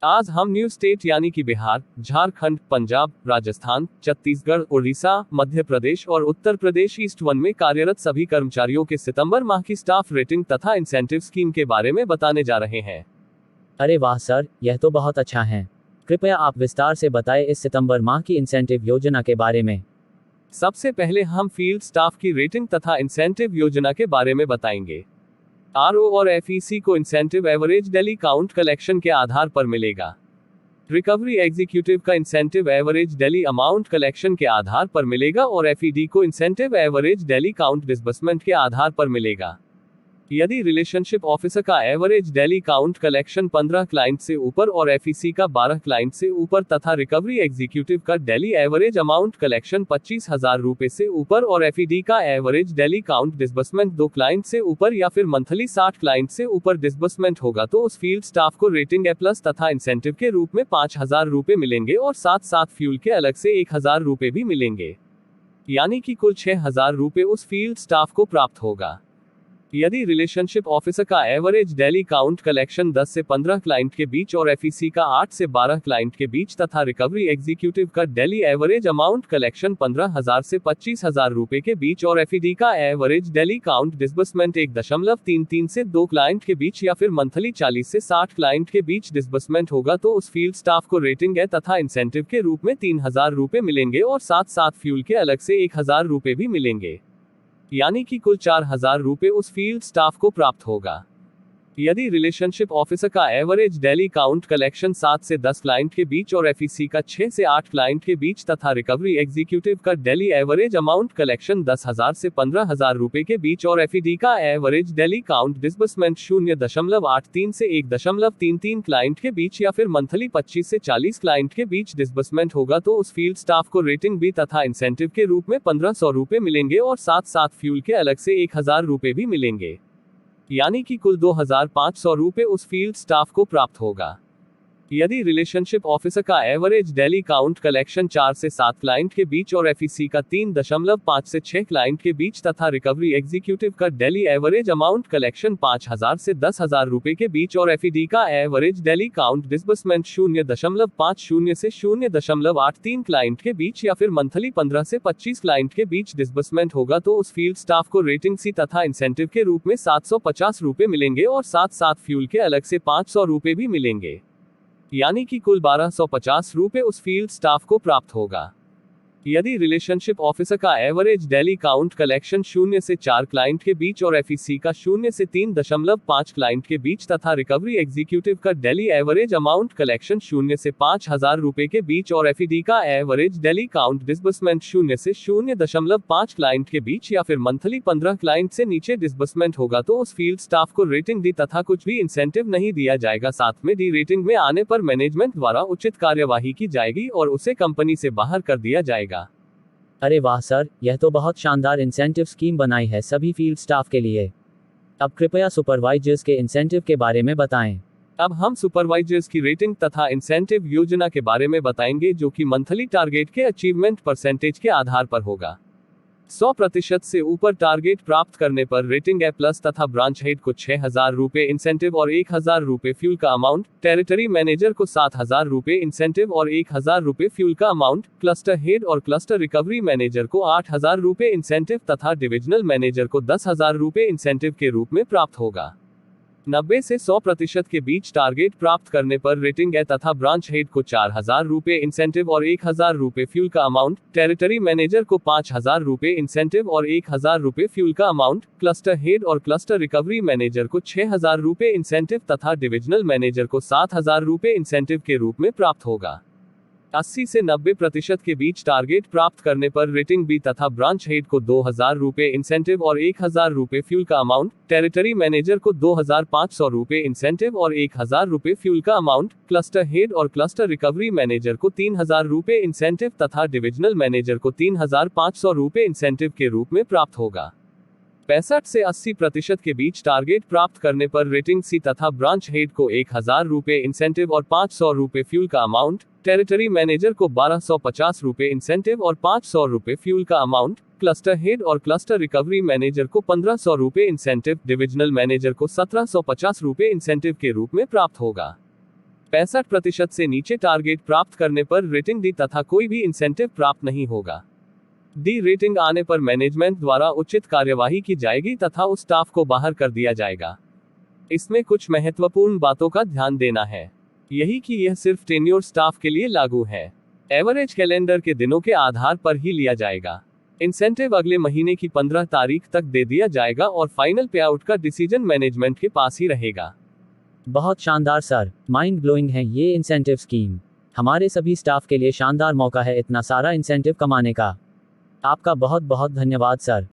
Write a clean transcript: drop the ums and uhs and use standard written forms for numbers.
आज हम new state यानी कि बिहार, झारखंड, पंजाब, राजस्थान, छत्तीसगढ़, उड़ीसा, मध्य प्रदेश और उत्तर प्रदेश ईस्ट वन में कार्यरत सभी कर्मचारियों के सितंबर माह की स्टाफ रेटिंग तथा इंसेंटिव स्कीम के बारे में बताने जा रहे हैं। अरे वाह सर, यह तो बहुत अच्छा है। कृपया आप विस्तार से बताएं इस सितंबर माह की इंसेंटिव योजना के बारे में। सबसे पहले हम फील्ड स्टाफ की रेटिंग तथा इंसेंटिव योजना के बारे में बताएंगे। आरओ और एफईसी को incentive average daily count collection के आधार पर मिलेगा। रिकवरी एग्जीक्यूटिव का incentive average daily amount collection के आधार पर मिलेगा और एफईडी को incentive average daily count disbursement के आधार पर मिलेगा। यदि रिलेशनशिप ऑफिसर का average daily count collection 15 client से ऊपर और एफईसी का 12 क्लाइंट से ऊपर तथा रिकवरी एग्जीक्यूटिव का डेली एवरेज अमाउंट कलेक्शन 25,000 रुपए से ऊपर और एफईडी का average daily count disbursement 2 client से ऊपर या फिर मंथली 60 क्लाइंट से ऊपर डिसबर्समेंट होगा तो उस फील्ड स्टाफ को रेटिंग ए+ तथा इंसेंटिव के रूप में 5,000 रुपए मिलेंगे और साथ साथ फ्यूल के अलग से 1,000 रुपए भी मिलेंगे, यानी कि कुल 6,000 रुपए उस फील्ड स्टाफ को प्राप्त होगा। यदि रिलेशनशिप ऑफिसर का एवरेज डेली काउंट कलेक्शन 10 से 15 क्लाइंट के बीच और एफईसी का 8 से 12 क्लाइंट के बीच तथा रिकवरी एग्जीक्यूटिव का डेली एवरेज अमाउंट कलेक्शन 15,000 से 25,000 रुपए के बीच और एफईडी का एवरेज डेली काउंट डिसबर्समेंट 1.33 से 2 क्लाइंट के बीच या फिर मंथली 40 से 60 क्लाइंट के बीच डिसबर्समेंट होगा तो उस फील्ड स्टाफ को रेटिंग ए तथा इंसेंटिव के रूप में 3,000 रुपए मिलेंगे और साथ साथ फ्यूल के अलग से 1,000 रुपए भी मिलेंगे, यानी कि कुल 4,000 रुपए उस फील्ड स्टाफ को प्राप्त होगा। यदि रिलेशनशिप ऑफिसर का एवरेज डेली काउंट कलेक्शन 7 से 10 क्लाइंट के बीच और एफईसी का 6 से 8 क्लाइंट के बीच तथा रिकवरी एग्जीक्यूटिव का डेली एवरेज अमाउंट कलेक्शन 10,000 से 15,000 रुपए के बीच और एफईडी का एवरेज डेली काउंट डिसबर्समेंट 0.83 से 1.33 क्लाइंट के बीच या फिर मंथली 25 से 40 क्लाइंट के बीच डिसबर्समेंट होगा तो उस फील्ड स्टाफ को रेटिंग बी तथा इंसेंटिव के रूप में 1,500 रुपए मिलेंगे और साथ साथ फ्यूल के अलग से 1,000 रुपए भी मिलेंगे, यानी कि कुल 2,500 रुपए उस फील्ड स्टाफ को प्राप्त होगा। यदि रिलेशनशिप ऑफिसर का एवरेज डेली काउंट कलेक्शन 4 से 7 क्लाइंट के बीच और एफईसी का 3.5 से 6 क्लाइंट के बीच तथा रिकवरी एग्जीक्यूटिव का डेली एवरेज अमाउंट कलेक्शन 5,000 से 10,000 रुपए के बीच और एफईडी का एवरेज डेली काउंट डिसबर्समेंट 0.50 से 0.83 क्लाइंट के बीच या फिर मंथली 15 से 25 क्लाइंट के बीच डिसबर्समेंट होगा तो उस फील्ड स्टाफ को रेटिंग सी तथा इंसेंटिव के रूप में 750 रुपए मिलेंगे और साथ साथ फ्यूल के अलग से 500 रुपए भी मिलेंगे, यानी कि कुल 1,250 रुपए उस फील्ड स्टाफ को प्राप्त होगा। यदि रिलेशनशिप ऑफिसर का एवरेज डेली काउंट कलेक्शन 0 से 4 क्लाइंट के बीच और एफईसी का 0 से 3.5 क्लाइंट के बीच तथा रिकवरी एग्जीक्यूटिव का डेली एवरेज अमाउंट कलेक्शन 0 से 5,000 रुपए के बीच और एफईडी का एवरेज डेली काउंट डिसबर्समेंट 0 से 0.5 क्लाइंट के बीच या फिर मंथली 15 क्लाइंट से नीचे डिसबर्समेंट होगा तो उस फील्ड स्टाफ को रेटिंग डी तथा कुछ भी इंसेंटिव नहीं दिया जाएगा। साथ में डी रेटिंग में आने पर मैनेजमेंट द्वारा उचित कार्यवाही की जाएगी और उसे कंपनी से बाहर कर दिया जाएगा। अरे वाह सर, यह तो बहुत शानदार इंसेंटिव स्कीम बनाई है सभी फील्ड स्टाफ के लिए। अब कृपया सुपरवाइजर्स के इंसेंटिव के बारे में बताएं। अब हम सुपरवाइजर्स की रेटिंग तथा इंसेंटिव योजना के बारे में बताएंगे जो कि मंथली टारगेट के अचीवमेंट परसेंटेज के आधार पर होगा। 100% से ऊपर टारगेट प्राप्त करने पर रेटिंग ए+ तथा ब्रांच हेड को 6,000 रुपए इंसेंटिव और 1,000 रुपए फ्यूल का अमाउंट, टेरिटरी मैनेजर को 7,000 रुपए इंसेंटिव और 1,000 रुपए फ्यूल का अमाउंट, क्लस्टर हेड और क्लस्टर रिकवरी मैनेजर को 8,000 रुपए इंसेंटिव तथा डिविजनल मैनेजर को 10,000 रुपए इंसेंटिव के रूप में प्राप्त होगा। 90 से 100% के बीच टारगेट प्राप्त करने पर रेटिंग ए तथा ब्रांच हेड को 4,000 रुपए इंसेंटिव और 1,000 रुपए फ्यूल का अमाउंट, टेरिटरी मैनेजर को 5,000 रुपए इंसेंटिव और 1,000 रुपए फ्यूल का अमाउंट, क्लस्टर हेड और क्लस्टर रिकवरी मैनेजर को 6,000 रुपए इंसेंटिव तथा डिविजनल मैनेजर को 7,000 रुपए इंसेंटिव के रूप में प्राप्त होगा। 80 से 90% के बीच टारगेट प्राप्त करने पर रेटिंग बी तथा ब्रांच हेड को 2,000 रुपए इंसेंटिव और 1,000 रुपए फ्यूल का अमाउंट, टेरिटरी मैनेजर को 2,500 रुपए इंसेंटिव और 1,000 रुपए फ्यूल का अमाउंट, क्लस्टर हेड और क्लस्टर रिकवरी मैनेजर को 3,000 रुपए इंसेंटिव तथा डिविजनल मैनेजर को 3,500 रुपए इंसेंटिव के रूप में प्राप्त होगा। 65 से 80% के बीच टारगेट प्राप्त करने पर रेटिंग सी तथा ब्रांच हेड को 1,000 रुपए इंसेंटिव और 500 रुपए फ्यूल का अमाउंट, टेरिटरी मैनेजर को 1,250 रुपए इंसेंटिव और 500 रुपए फ्यूल का अमाउंट, क्लस्टर हेड और क्लस्टर रिकवरी मैनेजर को 1,500 रुपए इंसेंटिव, डिविजनल मैनेजर को 1,750 रुपए इंसेंटिव के रूप में प्राप्त होगा। 65% से नीचे टारगेट प्राप्त करने पर रेटिंग डी तथा कोई भी इंसेंटिव प्राप्त नहीं होगा। डी रेटिंग आने पर मैनेजमेंट द्वारा उचित कार्यवाही की जाएगी तथा उस स्टाफ को बाहर कर दिया जाएगा। इसमें कुछ महत्वपूर्ण बातों का ध्यान देना है। यही कि यह सिर्फ टेन्योर स्टाफ के लिए लागू है। एवरेज कैलेंडर के दिनों के आधार पर ही लिया जाएगा। इंसेंटिव अगले महीने की 15 तारीख तक दे दिया जाएगा और फाइनल पे आउट का डिसीजन मैनेजमेंट के पास ही रहेगा। बहुत शानदार सर, माइंड ब्लोइंग है ये इंसेंटिव स्कीम। हमारे सभी स्टाफ के लिए शानदार मौका है इतना सारा इंसेंटिव कमाने का। आपका बहुत बहुत धन्यवाद सर।